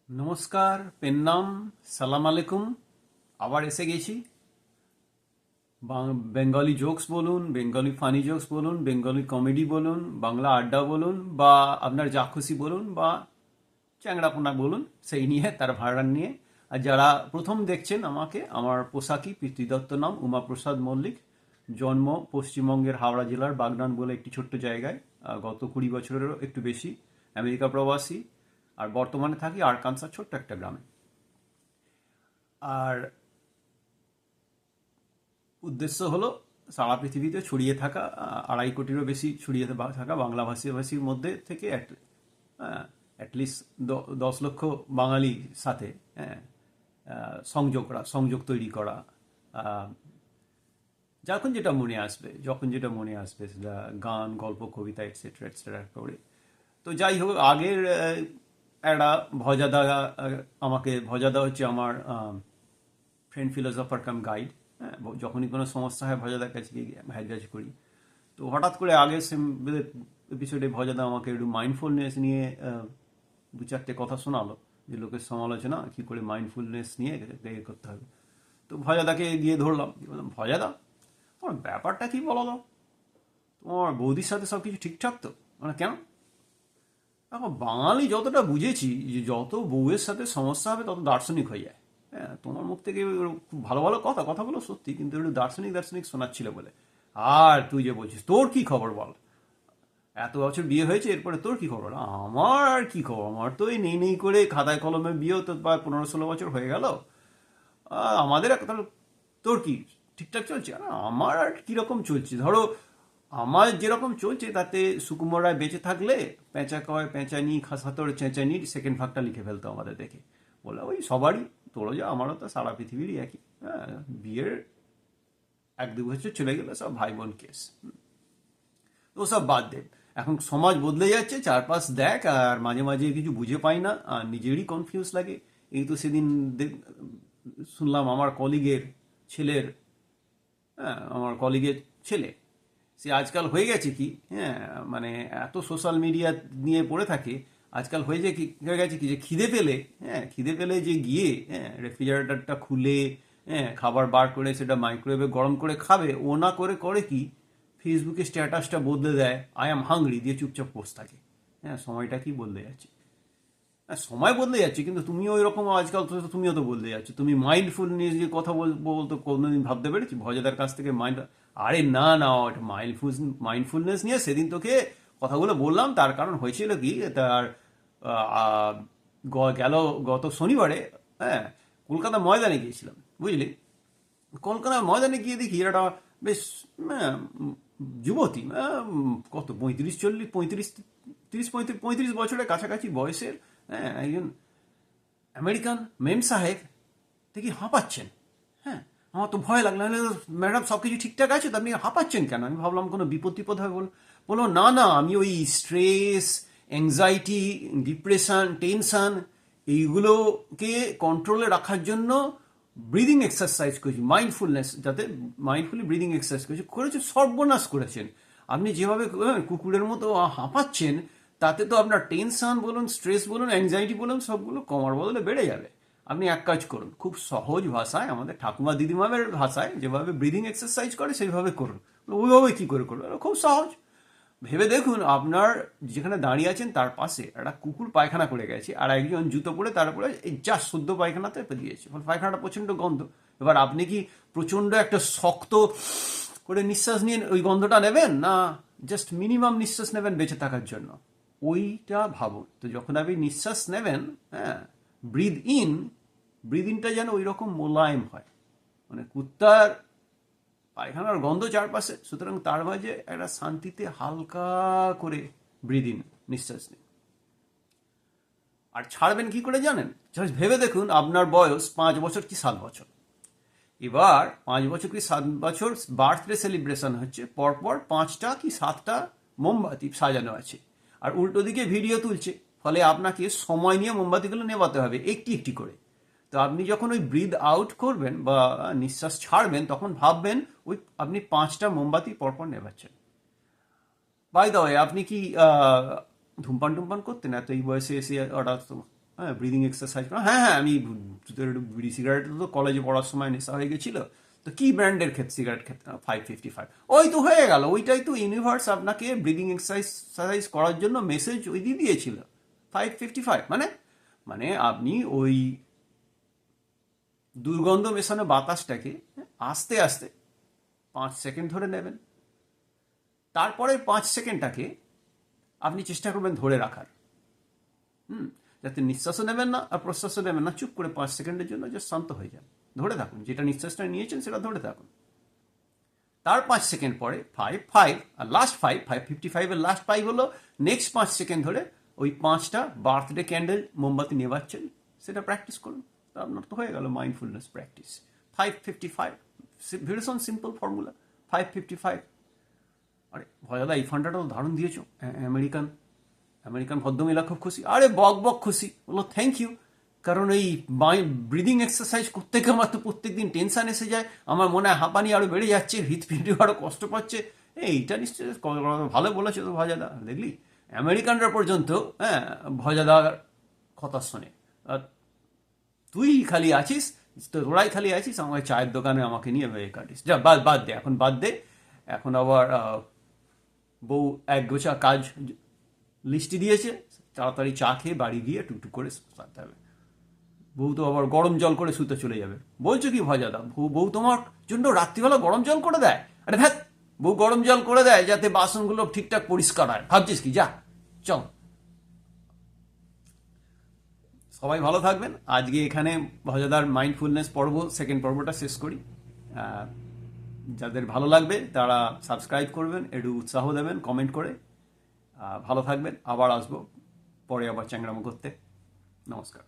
নমস্কার, পেন্নাম, সালাম আলাইকুম। আবার এসে গেছি। বেঙ্গলি জোকস বলুন, বেঙ্গলি ফানি জোকস বলুন, বেঙ্গলি কমেডি বলুন, বাংলা আড্ডা বলুন, বা আপনার যা খুশি বলুন, বা চ্যাংড়াপোনা বলুন, সেই নিয়ে তার ভাড়া নিয়ে। আর যারা প্রথম দেখছেন আমাকে, আমার পোশাকি পিতৃদত্ত নাম উমাপ্রসাদ মল্লিক। জন্ম পশ্চিমবঙ্গের হাওড়া জেলার বাগনান বলে একটি ছোট্ট জায়গায়। গত 20 বছরেরও একটু বেশি আমেরিকা প্রবাসী। আর বর্তমানে থাকি আরকানসাস ছোট্ট একটা গ্রামে। আর উদ্দেশ্য হলো সারা পৃথিবীতে ছড়িয়ে থাকা 2.5 কোটিরও বেশি ছড়িয়ে থাকা বাংলা ভাষীর মধ্যে থেকে অ্যাটলিস্ট 10 লক্ষ বাঙালির সাথে হ্যাঁ, সংযোগ তৈরি করা। আহ, যখন যেটা মনে আসবে সেটা গান, গল্প, কবিতা এটসেট্রা এটসেট্রা করে। তো যাই হোক, আগের একটা ভজাদা, ভজাদা হচ্ছে আমার ফ্রেন্ড ফিলোসফার কাম গাইড। হ্যাঁ, যখনই কোনো সমস্যা হয় ভজাদার কাছে গিয়ে ভাইরাজ করি। তো হঠাৎ করে আগের এপিসোডে ভজাদা আমাকে একটু মাইন্ডফুলনেস নিয়ে 2-4টে কথা শোনালো, যে লোকের সমালোচনা কী করে মাইন্ডফুলনেস নিয়ে করতে হবে। তো ভজাদাকে গিয়ে ধরলাম, বললাম, ভজাদা, তোমার ব্যাপারটা কি বলো তো? তোমার বৌদির সাথে সব কিছু ঠিকঠাক তো? মানে কেন? এখন বাঙালি যতটা বুঝেছি, যে যত বউয়ের সাথে সমস্যা হবে তত দার্শনিক হয়ে যায়। হ্যাঁ, তোমার মুখ থেকে খুব ভালো ভালো কথাগুলো সত্যি, কিন্তু একটু দার্শনিক দার্শনিক শোনাচ্ছিল বলে। আর তুই যে বলছিস তোর কি খবর বল, এত বছর বিয়ে হয়েছে, এরপরে তোর কি খবর? আমার আর কি খবর, আমার তো এই নেই নেই করে খাতায় কলমে বিয়ে তো প্রায় 15-16 বছর হয়ে গেল। আমাদের একটা, তোর কি ঠিকঠাক চলছে? আমার আর কিরকম চলছে, ধরো আমার যেরকম চলছে তাতে সুকুমার রায় বেঁচে থাকলে পেঁচা কয় পেঁচানি খাসাতর চেঁচানির সেকেন্ড ভাগটা লিখে ফেলতো আমাদের দেখে। বলে ওই সবারই, তোরও যা আমারও তো সারা পৃথিবীরই একই। হ্যাঁ, বিয়ের 1-2 বছর চলে গেলে সব ভাই বোন কেস। তো সব বাদ দে, এখন সমাজ বদলে যাচ্ছে, চারপাশ দেখ, আর মাঝে মাঝে কিছু বুঝে পাই না, আর নিজেরই কনফিউজ লাগে। এই তো সেদিন শুনলাম আমার কলিগের ছেলের, হ্যাঁ, আমার কলিগের ছেলে, সে আজকাল হয়ে গেছে কি, হ্যাঁ, মানে এত সোশ্যাল মিডিয়া নিয়ে পড়ে থাকে। আজকাল হয়ে গেছে কি, যে খিদে পেলে যে গিয়ে, হ্যাঁ, রেফ্রিজারেটরটা খুলে, হ্যাঁ, খাবার বার করে সেটা মাইক্রোওয়েভে গরম করে খাবে, ও না করে করে কি, ফেসবুকে স্ট্যাটাসটা বদলে দেয়, আই এম হাংরি দিয়ে চুপচাপ পোস্ট থাকে। হ্যাঁ, সময়টা কি বদলে যাচ্ছে। হ্যাঁ, সময় বদলে যাচ্ছে, কিন্তু তুমিও ওইরকম আজকাল তো তুমিও তো বদলে যাচ্ছ। তুমি মাইন্ডফুলনেস নিয়ে কথা বলতো কোনোদিন ভাবতে পেরেছি ভজাদার কাছ থেকে আরে না না, ওটা মাইন্ডফুলনেস নিয়ে সেদিন তোকে কথাগুলো বললাম, তার কারণ হয়েছিল কি, তার আহ, গেল গত শনিবারে, হ্যাঁ, কলকাতা ময়দানে গিয়েছিলাম, বুঝলি। কলকাতার ময়দানে গিয়ে দেখি একটা বেশ যুবতী, কত 35-40 35 30-35 বছরের কাছাকাছি বয়সের, হ্যাঁ, একজন আমেরিকান মেম সাহেব দেখি হাঁপাচ্ছেন। হ্যাঁ, আমার তো ভয় লাগলো, ম্যাডাম সব কিছু ঠিকঠাক আছে তো, আপনি হাঁপাচ্ছেন কেন? আমি ভাবলাম কোনো বিপদ হবে বলো, না না, আমি ওই স্ট্রেস, অ্যাংজাইটি, ডিপ্রেশন, টেনশন, এইগুলোকে কন্ট্রোলে রাখার জন্য ব্রিদিং এক্সারসাইজ করেছি, মাইন্ডফুলনেস, যাতে মাইন্ডফুলি ব্রিদিং এক্সারসাইজ করেছে, সর্বনাশ করেছেন। আপনি যেভাবে কুকুরের মতো হাঁপাচ্ছেন, তাতে তো আপনার টেনশন বলুন, স্ট্রেস বলুন, অ্যাংজাইটি বলুন, সবগুলো কমার বদলে বেড়ে যাবে। আপনি এক কাজ করুন, খুব সহজ ভাষায়, আমাদের ঠাকুমা দিদিমাদের ভাষায় যেভাবে ব্রিদিং এক্সারসাইজ করে সেইভাবে করুন। ওইভাবে কি করে করবেন? খুব সহজ। ভেবে দেখুন, আপনার যেখানে দাঁড়িয়ে আছেন তার পাশে একটা কুকুর পায়খানা করে গেছে, আর একজন জুতো পরে তারপরে এই যা সদ্য পায়খানাতে দিয়েছে, পায়খানাটা প্রচণ্ড গন্ধ। এবার আপনি কি প্রচণ্ড একটা শক্ত করে নিঃশ্বাস নিয়ে ওই গন্ধটা নেবেন, না জাস্ট মিনিমাম নিঃশ্বাস নেবেন বেঁচে থাকার জন্য? ওইটা ভাবুন। তো যখন আপনি নিঃশ্বাস নেবেন, হ্যাঁ, ব্রিদ ইনটা যেন ওই রকম মোলায়েম হয়, মানে কুত্তার পায়খানার গন্ধ চারপাশে, সুতরাং তার মাঝে একটা শান্তিতে হালকা করে ব্রিদ ইন, নিঃশ্বাস নিন। আর ছাড়বেন কি করে জানেন? জাস্ট ভেবে দেখুন, আপনার বয়স 5 বছর কি 7 বছর। এবার 5 বছর কি 7 বছর বার্থডে সেলিব্রেশন হচ্ছে, পরপর 5টা কি 7টা মোমবাতি সাজানো আছে, আর উল্টো দিকে ভিডিও তুলছে। ফলে আপনাকে সময় নিয়ে মোমবাতিগুলো নেভাতে হবে একটি একটি করে। তো আপনি যখন ওই ব্রিদ আউট করবেন বা নিঃশ্বাস ছাড়বেন, তখন ভাববেন ওই আপনি 5টা মোমবাতি পরপর নেভাচ্ছেন। বাই দ্য ওয়ে, আপনি কি ধূমপান টুমপান করতেন এত এই বয়সে এসে? হঠাৎ হ্যাঁ ব্রিদিং এক্সারসাইজ করো, হ্যাঁ হ্যাঁ আমি তোদের বিড়ি সিগারেট তো কলেজে পড়ার সময় নেশা হয়ে গেছিল, তো কি ব্র্যান্ডের সিগারেট খেতে, 555, ওই তো হয়ে গেল, ওইটাই তো ইউনিভার্স আপনাকে ব্রিদিং এক্সারসাইজ করার জন্য মেসেজ ওই দিয়ে দিয়েছিল, 555 মানে, মানে আপনি ওই দুর্গন্ধ মেশানো বাতাসটাকে আস্তে আস্তে 5 সেকেন্ড ধরে নেবেন, তারপরে 5 সেকেন্ডটাকে আপনি চেষ্টা করবেন ধরে রাখার, যাতে নিঃশ্বাসও নেবেন না আর প্রশ্বাসও নেবেন না, চুপ করে 5 সেকেন্ডের জন্য জাস্ট শান্ত হয়ে যান, ধরে থাকুন, যেটা নিঃশ্বাসটা নিয়েছেন সেটা ধরে থাকুন। তার 5 সেকেন্ড পরে 5 আর লাস্ট 555 লাস্ট 5 হলো নেক্সট 5 সেকেন্ড ধরে ওই 5টা বার্থডে ক্যান্ডেল মোমবাতি নেভাচ্ছেন, সেটা প্র্যাকটিস করুন, তা আপনার তো হয়ে গেল মাইন্ডফুলনেস প্র্যাকটিস। 555 ভীষণ সিম্পল ফর্মুলা, 555। আরে ভয়দা এই ফান্ডাটা তো দারুণ দিয়েছো, আমেরিকান আমেরিকান ভদ্রমহিলা খুব খুশি, আরে বক বক খুশি, বললো থ্যাংক ইউ, কারণ এই ব্রিদিং এক্সারসাইজ করতে গিয়ে আমার তো প্রত্যেকদিন টেনশন এসে যায়, আমার মনে হয় হাঁপানি আরো বেড়ে যাচ্ছে, হৃৎপিণ্ড আরো কষ্ট পাচ্ছে, এইটা নিশ্চয়ই ভালো বলেছে তো ভজাদা, দেখলি আমেরিকানরা পর্যন্ত হ্যাঁ ভজাদার কথা শোনে, আর তুই খালি আছিস, তো তোরাই খালি আছিস আমার চায়ের দোকানে আমাকে নিয়ে বেয়ে কাটিস, যা বাদ বাদ দে, এখন বাদ দে, এখন আবার বউ এক গোছা কাজ লিস্টি দিয়েছে, তাড়াতাড়ি চা খেয়ে বাড়ি গিয়ে টুকটুক করে শুতে হবে, বউ তো আবার গরম জল করে শুতে চলে যাবে, বলছো কি ভজাদা, বউ তোমার জন্য রাত্রিবেলা গরম জল করে দেয়, আরে ধ্যাত, বউ গরম জল করে দেয় যাতে বাসনগুলো ঠিকঠাক পরিষ্কার হয়, ভাবছিস কি, যা চল। সবাই ভালো থাকবেন, আজকে এখানে ভজাদার মাইন্ডফুলনেস পর্ব সেকেন্ড পর্বটা শেষ করি, আহ, যাদের ভালো লাগবে তারা সাবস্ক্রাইব করবেন, একটু উৎসাহ দেবেন কমেন্ট করে, ভালো থাকবেন, আবার আসবো পরে আবার চ্যাংরামো করতে, নমস্কার।